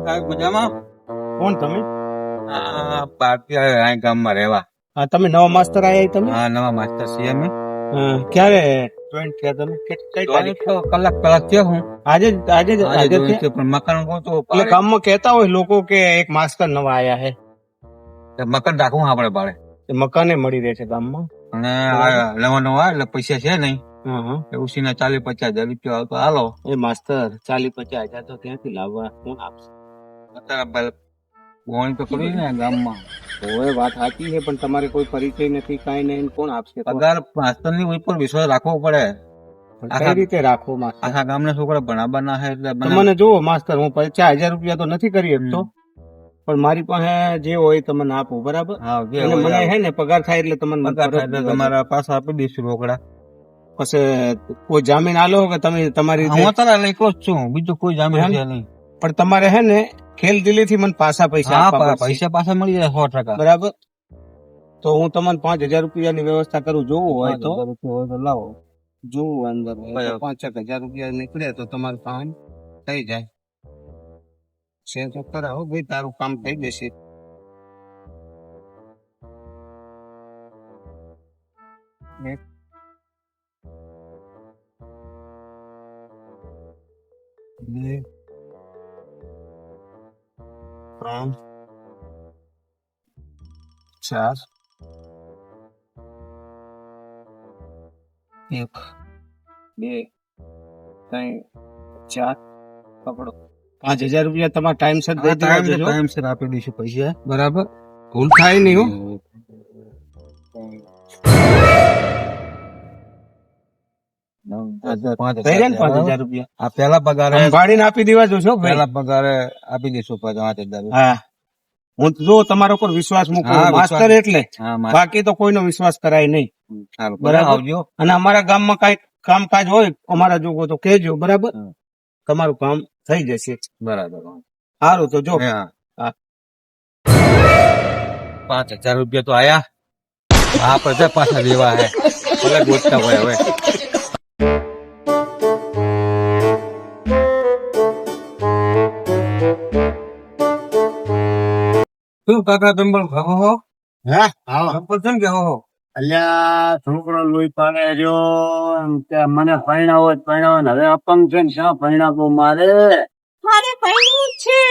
સાહેબ મજામાં? કોણ તમે? ભારતીય ગામમાં રહેવા. હા, તમે નવા માસ્ટર આયા તમે? હા, નવા માસ્ટર છીએ અમે. ક્યારે જોઈન થયા તમે? કઈ તારીખ? તો કલાક થયો હું. આજે આજે આજે જોઈન થયો, પણ મકાન કહું તો એટલે ગામમાં કહેતા હોય લોકો કે એક માસ્ટર નવા આયા હે, મકાન રાખવું આપણે ભાડે. એ મકાને મળી રહે છે ગામમાં. અને આ નવા એટલે પૈસા છે નહીં. હા, ઉસીના 40-50 હજાર રૂપિયા આવતો હાલો. એ માસ્ટર 40-50 હજાર તો ક્યાંથી લાવવા? કોણ આપશે? અત્યારે બોણ તો કર્યું ને ગામમાં. હવે વાત સાચી છે, પણ તમારે કોઈ પરિચય નથી, કાંઈ નહીં, કોણ આપશે? પગાર માસ્ટર ની ઉપર વિશ્વાસ રાખવો પડે. કઈ રીતે રાખવો માસ્ટર? આખા ગામના છોકરા ભણાવવાના છે એટલે મને જુઓ માસ્ટર, હું 50,000 રૂપિયા તો નથી કરી શકતો, પણ મારી પાસે જે હોય તમને આપું, બરાબર? અને મને હે ને પગાર થાય એટલે તમને તમારા પાસે આપી દઈશું રોકડા. પછી કોઈ જામીન આલો કે તમે તમારી હું તારા એકલો જ છું, બીજું કોઈ જામીન છે નહીં. પણ તમારે હે ને ખેલ દિલી થી મને પાછા પૈસા પૈસા પાછા મળી જાય 100%. બરાબર? તો હું તમને 5,000 રૂપિયાની વ્યવસ્થા કરું, જોવું હોય તો લાવો. જોવું અંદર 5,000 રૂપિયા નીકળે તો તમારું કામ થઈ જાય. છે તો કરાવો ભાઈ, તારું કામ થઈ જશે. ત્રણ, ચાર, એક, બે, ત્રણ, ચાર, પકડો. 5,000 રૂપિયા તમારા ટાઈમસર દઈ દેજો. ટાઈમસર આપી દઈશું પૈસા, બરાબર? ભૂલ થાય નહીં હો. 5,000 રૂપિયા આ પેલા પગારે ભાડીને આપી દેવા જોશો. પેલા પગારે આપી દઈશું 5,000. હા, હું જો તમારા ઉપર વિશ્વાસ મૂકું, માસ્ટર એટલે, બાકી તો કોઈનો વિશ્વાસ કરાય નહીં. બરાબર? અને અમારા ગામમાં કઈ કામકાજ હોય અમારા જોગો તો કહેજો, બરાબર? તમારું કામ થઈ જશે. બરાબર, સારું તો જો 5,000 રૂપિયા તો આયા. આપડે પાછા દેવા હે, ભલે ગોતતા હોય. હવે શું કાકા ચંપલ કહો હો? હા, ચંપલ છે ને કે હો? અલ્યા છોકરો લોહી પાડે રહ્યો, મને પરણાવો જ પરણાવો, હવે અપંગ છે ને શા પરણાવો મારે પરણવું છે.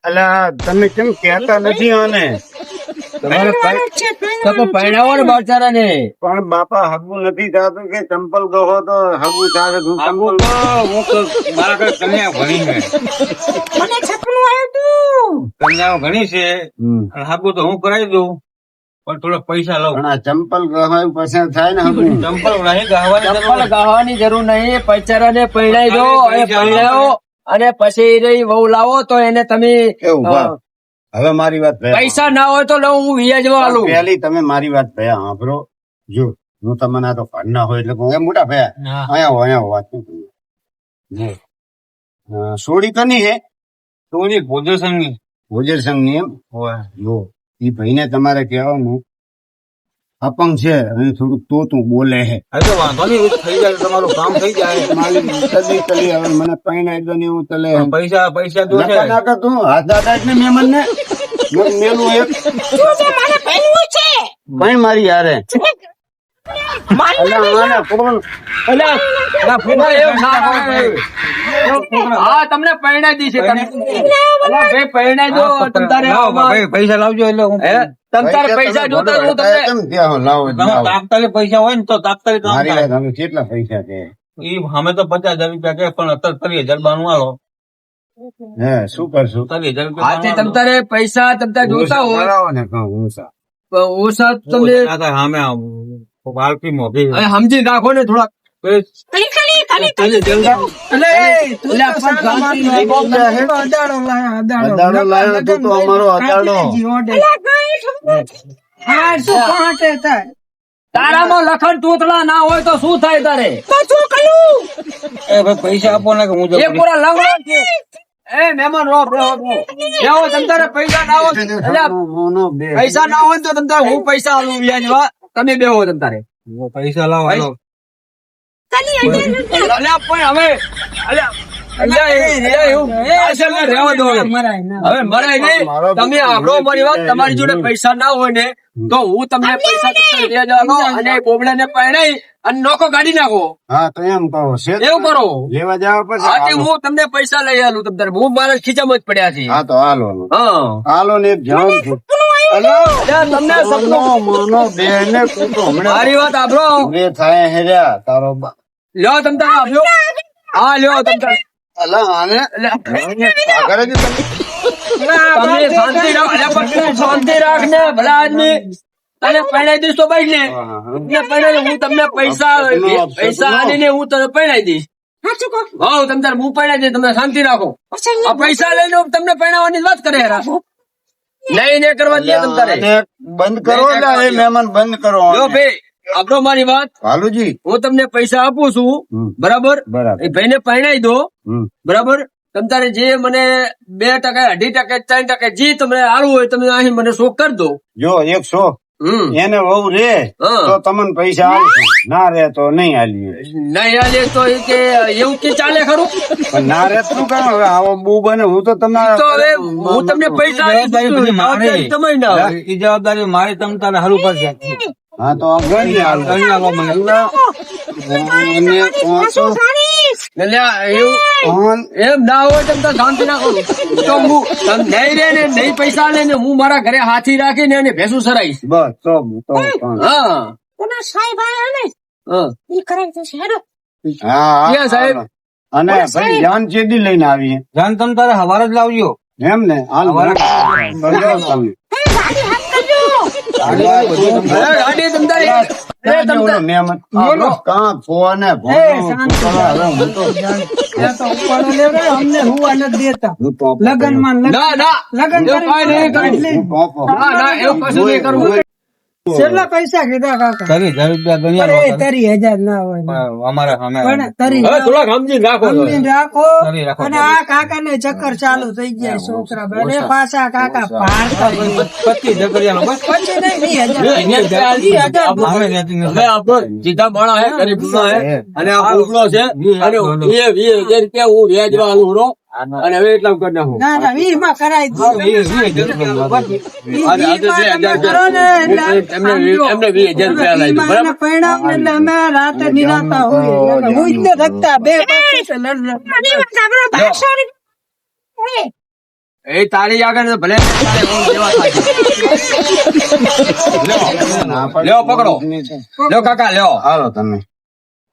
અલ્યા તમે કેમ કહેતા નથી? આને તમારે પરણાવો ને બાચારાને. પણ બાપા હગું નથી થતું કે ચંપલ કહો તો હગું થાય. મારા ઘરે કન્યા ભણી છે, મને સપનું આવ્યું તું. કન્યાઓ ઘણી છે, હાગુ તો હું કરાવી દઉં, પણ થોડા પૈસા લઉં. પણ આ ચંપલ ગવાયું પછી થાય ને. ચંપલ નહીં ગાવાની જરૂર નહીં, પૈચારાને પરણાઈ દો અને પરણાવો, અને પછી રહી વહુ લાવો તો એને તમે હવે મારી વાત પૈસા ના હોય તો લઉં, હું વ્યાજવા આલું. પહેલી તમે મારી વાત ભયા સાંભળો. જો હું તમને આ તો ઘરના હોય એટલે એ મોટા ભયા અહીંયા વાત સોડી તો નહીં હે? સોડી ભોજર સંઘની. ભોજર સંઘ ની એમ હોય. જો એ ભાઈ ને તમારે કહેવાનું અપંગ છે અને થોડુંક તોતું બોલે છે. વાંધો નહીં, થઈ જાય, તમારું કામ થઈ જાય. હવે મને પૈણા દો ને એવું તલે પૈસા દો છે. નાકા તું હાથ દાદા ને મહેમાન ને મેલું એક કઈ મારી યારે હા, તમને પરણાઈ દી છે. પરણાઈ દો. પૈસા લાવજો એટલે તમારે પૈસા જોતા હું તમને તાત્કાલિક પૈસા હોય ને તો તાત્કાલિક કેટલા પૈસા છે? અમે તો 50,000 રૂપિયા કે, પણ અત્યારે 30,000 બાનું આલો. હે શું કરશું? 30,000 રૂપિયા તમારે પૈસા તમને જોતા હોય ને ઓછા તમને બાળકી મોઘી સમજી નાખો ને થોડાક. તારામાં લખન તોતલા ના હોય તો શું થાય તારે? પૈસા આપો ને, હું એક પૂરા લંગડો છે. મહેમાન તમારે પૈસા ના હોય, પૈસા ના હોય તો તમારે હું પૈસા આલું વ્યાજવા, તમે બેહો તમારે પૈસા લાવો. પણ હવે રહેવા દો હવે મરાય નહીં. તમે આપણો મારી વાત, તમારી જોડે પૈસા ના હોય ને તો હું તમને પૈસા દે દેવાનો અને બોબડા ને પરણાઈ અને નોકો કાઢી નાખો. હા તો એમ કહો છે એવું કરો. લેવા જવા પડશે. આથી હું તમને પૈસા લઈ આલું તમને. હું મારા ખીચામાં જ પડ્યા છે. હા તો હાલો હા હાલો ને એક જાણ છું. તમને સપનું મોનો બે ને કૂતો હમણાં મારી વાત આપડો બે થાય હેર્યા તારો લ્યો તમ તારે આપ્યો. હા લ્યો તમ તારે. અલા આને પાગળ જ તમે તમે શાંતિ રાખ. અલ્યા પણ તું શાંતિ રાખ ને ભલા આદમી. તને પરણાઈ દઈશ તો ભાઈ ને હું તમને પૈસા આલીને હું તને પરણાઈ દઈશ. હા તમ તારે હું પરણાઈ દઈશ. તમે શાંતિ રાખો. આ પૈસા લઈને હું તમને પરણાવવાની વાત કરે રાખો. નહીં કરવા દે તમ તારે. આને બંધ કરો ને એ મહેમાન બંધ કરો લ્યો ભાઈ આપણો મારી વાત. હાલુજી હું તમને પૈસા આપું છું બરાબર. બરાબર એ ભાઈને પરણાઈ દો હમ. બરાબર. તમ તારે જે મને 2%, 2.5%, 3% જે તમને આલવું હોય તમે અહીં મને શોખ કરી દો. જો 100 એને વહુ રે હા. તો તમને પૈસા આલશું ના રે તો નહીં આલીએ નહીં આલે તો એ કે એવું કે ચાલે ખરું. પણ ના રે શું કરો હવે આવો બહુ બને હું તો તમારા તો હવે હું તમને પૈસા આલીશ. જવાબદારી તમારી ના હોય. એ જવાબદારી મારી તમ તારે હારું પડશે. હા તો ગણી આલો અને 500 એટલે એવું એમ ના હોય તમે તો શાંતિ ના કરો. તો હું નહીં રે ને નહીં પૈસા લે ને હું મારા ઘરે હાથી રાખીને એને ભેંસું સરાઈશ. બસ તો હા હા હા ક્યાં સાહેબ? અને ભાઈ જાન ચેદી લઈને આવીએ જાન તમ તારે હવારે જ લાવજો. એમ ને હાલ તમે ગાડી તમ તારે મહેમાન કાં ફોને ના ના લગન એવું કશું નહીં કરવું. કેટલા પૈસા કીધા કાકા? 30,000 રૂપિયા ગણ્યા. 30,000 ના હોય અમારા સામે પણ 30,000 હવે થોડાક સમજીને રાખો. સમજીને રાખો. કરી રાખો. અને આ કાકા ને ચક્કર ચાલુ થઈ જાય છોકરા બને પાછા કાકા પાડતા હોય. 25 જગ્યાનો બસ. પછી નહીં 20,000 અમે રહેતી નથી. હવે આપણો સીધા માણસ હે, ગરીબ માણસ હે, અને આ ભૂખલો છે અને 20,000 રૂપિયા હું વ્યાજવા આલું રહો. અને હવે એટલા કરી નાખું. ના ના 20 માં કરાવી દો. અને આ તો 2,000 કરો ને એટલે એમને 20,000 રૂપિયા લાવી દો. બરાબર. પરિણામ એટલે અમે રાતે નિરાતા હોય હું જ ને થકતા બે પાસે એ તારી આગળ ને ભલે તારે હું જેવા થાય. લ્યો પકડો. લ્યો કાકા લ્યો. હાલો તમે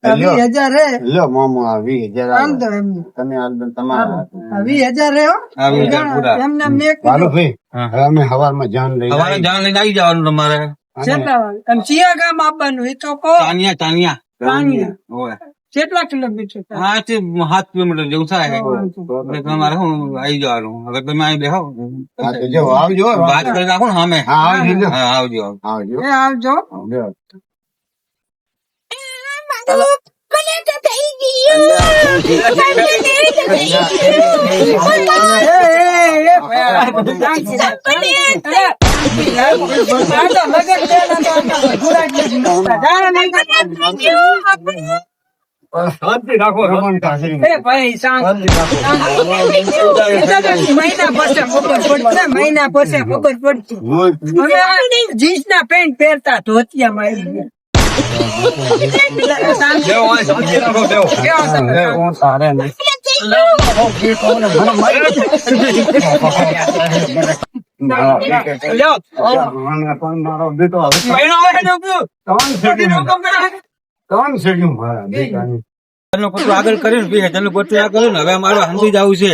20,000 રે લ્યો મામો આ 20,000 આમ તો એમને તમે હાલ તમારા 20,000 રે હો. આ 20,000 પૂરા. એમને મેં હાલો ભાઈ હવે અમે હવારમાં જાન લઈ હવારે જાન લઈને આવી જવાનું તમારે. કેટલા વાગે? અને ચિયા ગામ આપવાનું એ તો કહો. તાનિયા પાણીયા. ઓય. કેટલા કિલોમીટર થાય? હા તે 7 કિલોમીટર જેવું થાય. એટલે તમારે શું આવી જવાનું. હવે તમે અહીં બેહો હા તો જો આવજો વાત કરી નાખો ને સામે. હા આવજો હા આવજો. આવજો એ આવજો. શાંતિ રાખો. મહિના પછી ખબર પડશે. જીન્સ ના પેન્ટ પહેરતા ધોતિયામાં લેવો હોય શાંતિ રાખો. લેવો. હું સારે નહીં લ્યો. મારો બેટો હવે મહિનો આવે ને ઉપયોગ. ત્રણ સેડ્યું મારા બેટાની. એનું પતું આગળ કર્યું ને 20,000 નું પતું આ કર્યું ને હવે અમારે સમજી જવું છે.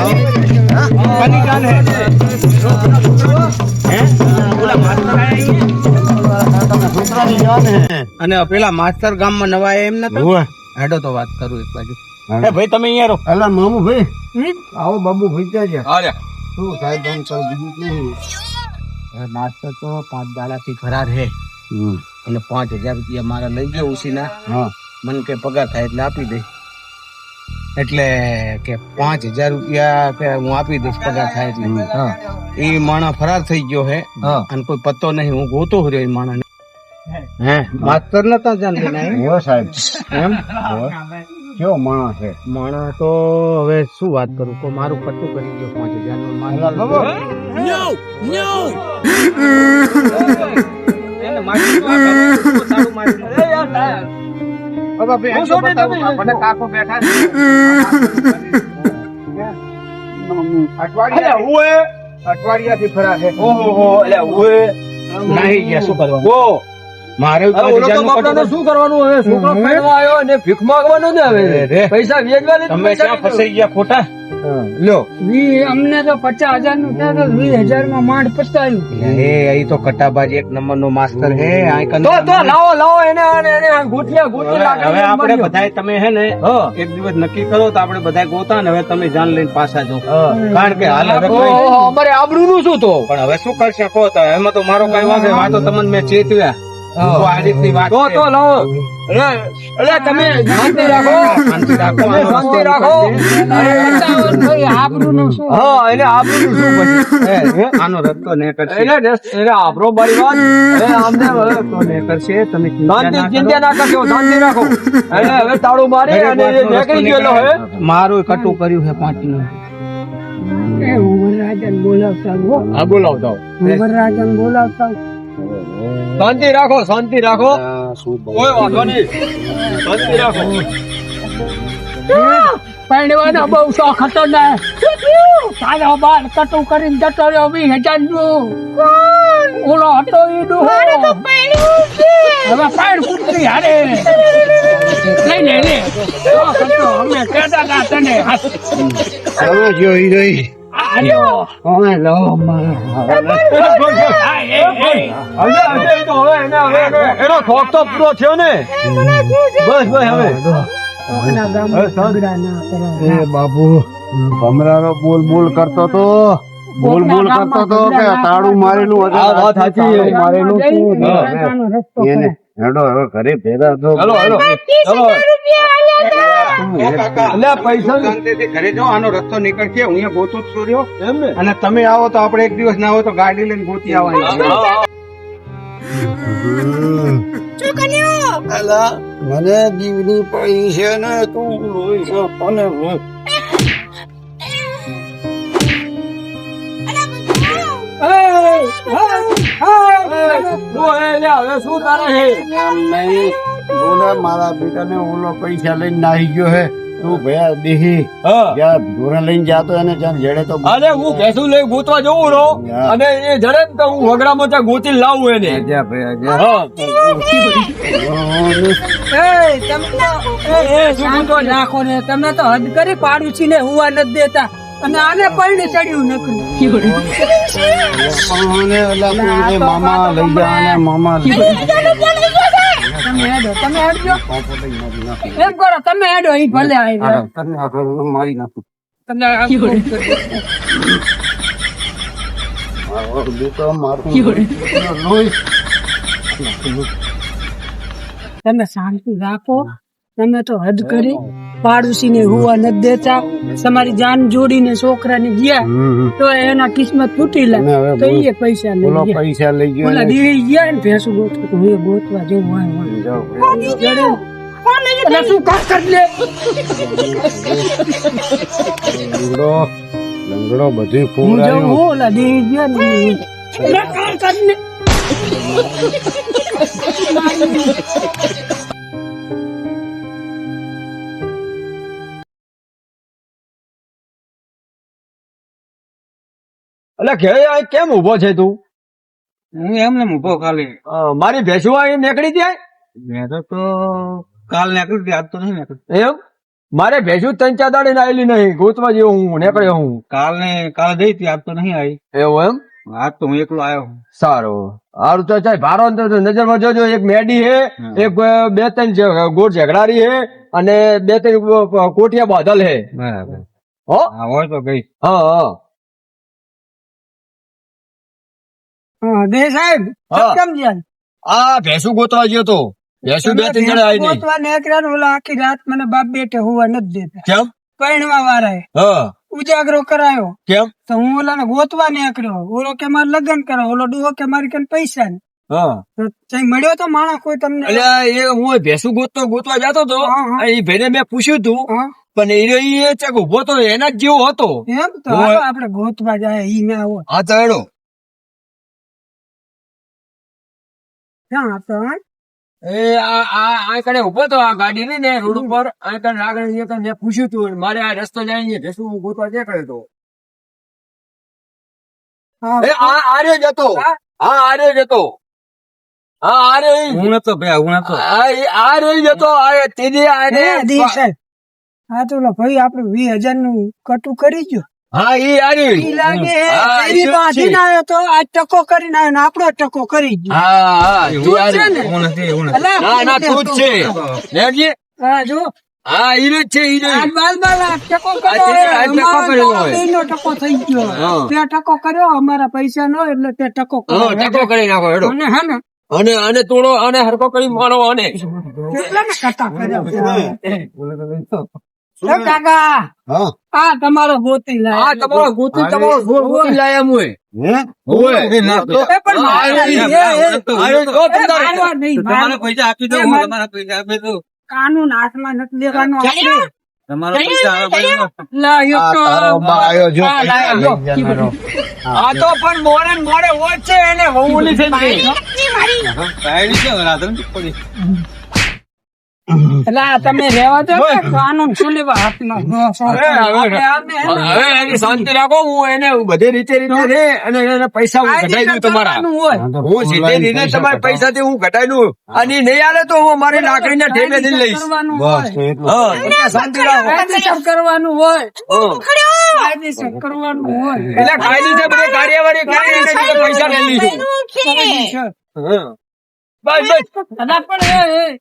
બની ગાલ હે હે? ઓલા માસ્ટર આયા અને પેલા માસ્ટર ગામમાં નવા આયા એમ નતા હેડો તો વાત કરું એક બાજુ એ ભાઈ તમે અહીંયા રહો અલા મામુ ભાઈ આવો બાબુ ભાઈ ત્યાં અરે શું સાહેબ આમ ચાલ બીજું કેવું? માસ્ટર તો 5 દાડાથી ફરાર હે અને 5000 રૂપિયા મારા લઈ ગયો ઉસીના હા મને કે પગાર થાય એટલે આપી દે એટલે કે 5000 રૂપિયા કે હું આપી દઈશ પગાર થાય એટલે હા એ માણસ ફરાર થઈ ગયો હે હા અને કોઈ પત્તો નહીં હું ગોતો રહ્યો એ માણસ હે માસ્ટર નતા જાણતા હો સાહેબ એમ કેવો માણસ છે માણસ તો હવે શું વાત કરું તો મારું પટ્ટું કરી ગયો 5000 નું અલા બાબુ એને મારી તો સારું મારી હવે બે મને કાકો બેઠા છે અઠવાડિયાથી ફરાર છે નહીં ગયા શું કરવાનું મારે શું કરવાનું હવે છોકરો ફેરવા આવ્યો ને ભીખ માંગવાનો ને હવે પૈસા વેચવા તમે ક્યાં ફસાઈ ગયા ખોટા લ્યો અમને તો 50,000 નું થયું તો 20,000 માં માંડ પસ્તાયું એ અહીં તો કટ્ટાબાજી એક નંબર નો માસ્ટર હે તો લાવો એને ગોઠિયા હવે આપણે બધાય તમે હે ને એક દિવસ નક્કી કરો તો આપણે બધાય ગોતા ને હવે તમે જાન લઈને પાછા જાઓ કારણ કે હાલ હવે કોઈ અમારે આબરૂ નું શું તો પણ હવે શું કરશે કહો તો એમાં તો મારો કઈ વાંધો નહીં. વાતો તમને મેં ચેતવ્યા તો આ રીતની વાત છે. તો લાવો એટલે તમે શાંતિ રાખો શાંતિ રાખો, તમે શાંતિ રાખો આબરૂ નું શું હા એટલે આબરૂ નું શું પછી આનો રસ્તો ને કરશે એટલે આબરો બારી વાત આમને રસ્તો ને કરશે તમે ચિંતા ના કરશો શાંતિ રાખો એટલે હવે તાળું મારી અને એ નીકળી ગયેલો હવે મારું કટું કર્યું છે 5 નું વરરાજન બોલાવતા હો હા બોલાવતા વરરાજન બોલાવતા શાંતિ રાખો કોઈ વાંધો નહીં શાંતિ રાખો પહેરવાનો બહુ શોખ હતો ને તારો બાર કટું કરીને જતો રહ્યો 20,000 નું ઓલો હતો એ ડોહો હવે પાડ કુટલી હારે લઈ લે શોખ હતો અમે કહેતા હતા તને હવે જોઈ રહી આર્યો હવે લો એનો ખોખ તો પૂરો થયો ને બસ હવે કોકના ગામમાં ઝઘડા ના કરાય એ બાબુ ભમરાનો બોલ કરતો તો કે તાળું મારેલું હતું. આ વાત સાચી. તાળું મારેલું શું? રસ્તાનો રસ્તો એને હેડો હવે ઘરે ભેગા થો. ચલો એટલે પૈસા શાંતિથી ઘરે જાઓ આનો રસ્તો નીકળશે હું અહીંયા ગોતું જ છું રહ્યો એમ ને અને તમે આવો તો આપણે એક દિવસ ના આવો તો ગાડી લઈને ગોતી આવવાની અલા, મને દીવની પડી છે ને તું રોઈ છે કોને રોઈ? હવે શું તારે છે એમ નહીં. બોલે મારા બેટાને ઓલો પૈસા લઈને નાહી ગયો હે તું ભયા દેહી જ્યાં ઢોરા લઈને જાતો એને જ્યાં જડે તો અરે હું ભેંસું લઈ ગોતવા જવું રહો અને એ જડે ને તો હું વગડામાં ત્યાં ગોતી લાવું એને જા ભયા જા. હા નાખો ને તમે તો હદ કરી પાડું છે ને હુવા નથી દેતા અને આને પૈણે ચડ્યું નકરું પણ ઓલા કોઈને મામા લઈ જા અને મામા લઈ તમે હેડો એમ કરો તમે હેડો ઈ ભલે આવી જા. તને આગળ મારી નાખું. તમને આ ફોન કરી. મારો બેટો મારું લોહી. તમે શાંતિ રાખો તમે તો હદ કરી પાડોશી ને હુવા નથી દેતા તમારી જાન જોડીને છોકરાને ગયા તો એના કિસ્મત ફૂટી લા અને હવે તો એ પૈસા લઈ ઓલો ગયા પૈસા લઈ ગયો ઓલા ને દીવી ગયા ને ભેંસું ગોતવા તો હું ગોતવા જવું હોય જાઓ. એટલે શું કામ કરી લે લંગડો બધું હું ફોડાયો. જવું ઓલા દીવી ગયા ને એટલે કામ કરીને એટલે ઘેર આ કેમ ઉભો છે તું? હું એમને ઉભો ખાલી મારી ભેંસું અહીં નીકળી જાય મેં તો કાલ નીકળી હતી, આજ તો નહીં નીકળી. એમ મારે ભેંસું 3-4 દાડે આવેલી નહીં, ગોતવા જેવું હું નીકળ્યો હું. કાલે ગઈ હતી, આજ તો નહીં આવી. એવું એમ? આજ તો હું એકલો આવ્યો. સારું સારું તો ચાલ ભારો નજરમાં જોજો. એક મેડી હે, એક 2-3 ગોળ ઝઘડારી હે અને 2-3 કોઠિયા બાદલ હે. બરાબર. હો હા હોય તો ગઈ. હા હા દે સાહેબ હા. કેમ જાય આ ભેંસું ગોતવા ગયો તો. ભેંસું 2-3 જણા આવી નહીં. ગોતવા નીકળ્યા ને ઓલા આખી રાત મને બાપ બેટે હોવા નથી દેતા. કેમ? પૈણવા વાળાએ હા ઉજાગરો કરાયો કેમ? તો હું ઓલાને ગોતવા નીકળ્યો. ઓલો કે મારે લગ્ન કરો, ઓલો ડૂહો કે મારી કન પૈસા ને. હા તો તઈ મળ્યો તો માણસ કોઈ તમને? એટલે એ હું ભેંસું ગોતવા જતો હતો. હા, હા. એ ભાઈને મેં પૂછ્યું તું, હા, પણ એ ચક ઉભો તો એના જ જેવો હતો. એમ તો હોય. હાલો આપણે ગોતવા જાય ઈ ના હોય. હા તો હેડો. ક્યાં હતો હા? એ આ કને ઉભો તો આ ગાડી લઈને ને રોડ ઉપર આ કને આગળ મેં પૂછ્યું તું, મારે આ રસ્તો જાય ભેંસું ગોતવા નીકળ્યો તો. હા, એ આર્યો જતો. હા આર્યો જતો. હા આર્યો હું નતો ભાઈ, હું નતો. આર્યો જતો. તેદી હે, દી સાહેબ. હા તો ઓલો ભાઈ આપણે 20,000 નું કટુ કરી ગયો. હા એ આર્યો. ઈ લાગે હા, એની ઈ બાંધીને આવ્યો તો આ ટકો કરીને આવ્યો ને આપણો ટકો કરી ગયો. હા તું આર્યો. ને? હું નથી, હું નથી. અલા, ના ના તું જ છે. લેજે. હા જો હા ઈરો જ છે ઈરો. આ બાલ આ ટકો આ કર્યો તે- આ ટકો અમારો કર્યો હોય. બેયનો ટકો થઈ ગયો. હા. તે ટકો કર્યો અમારા પૈસા નો એટલે તે ટકો હા કર્યો. ટકો કરી નાખો હેડો. અને હે ને અને તોડો અને હરકો કરી મારો અને કેટલા ને કટા કર્યા. એ કાકા હા આ તમારો ગોતી લાય. આ તમારો ગોતી લાયા મુએ. હે ઓય. એ ના તો. એ પણ મારવા નહીં. આર્યો તો તમારો. મારવા નહીં. તમારા પૈસા આપી દો, એ હું માર- તમારા પૈસા આપી દઉં. કાનૂન હાથમાં નથી લેવાનો. તમારા પૈસા આપી દો. લાયો આ તો. તારો બા આયો જો હા, લાયો જો. લઈ જનારો. આ તો પણ મોડે ને મોડે વોચ છે એને વહુલી થઈ ગઈ. કાંઈ નહીં, રાધન પડી. એટલે આ તમે રહેવા દો ને, કાનૂન શું લેવા હાથનો? આપણે આને હવે એની શાંતિ રાખો. હું એને બધી રીતે રે અને એને પૈસા હું ઘટાઈ દઉં તમારા. કરવાનું હોય. હું સીધે રીતે તમારા પૈસાથી હું ઘટાઈ દઉં. અને ઈ નહીં આલે તો હું મારી લાકડીના ઠેલે થી લઈશ. કરવાનું બસ હોય. એટલું. હા તમે શાંતિ રાખો. કાયદેસર કરવાનું હોય. હા. કાયદેસર કરવાનું હોય. એટલે કાયદેસર બધી કાર્યવાહી કરી અને બીજા પૈસા લઈ લીધું. કાયદેસર. હા. બસ બસ. દાદા પણ એ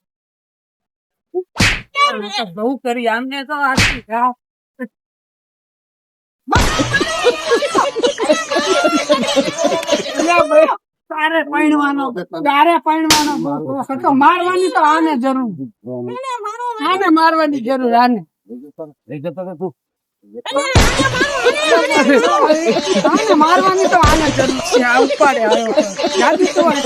બહુ કરી આમને તો આખી રાત. અલ્યા ભાઈ, તારે પૈણવાનો તો મારવાની તો આને જરૂર. આને મારવાની જરૂર આને. આને મારવાની તો આને જરૂર છે. આ ઉપાડે આવ્યો. યાદ તો હોય.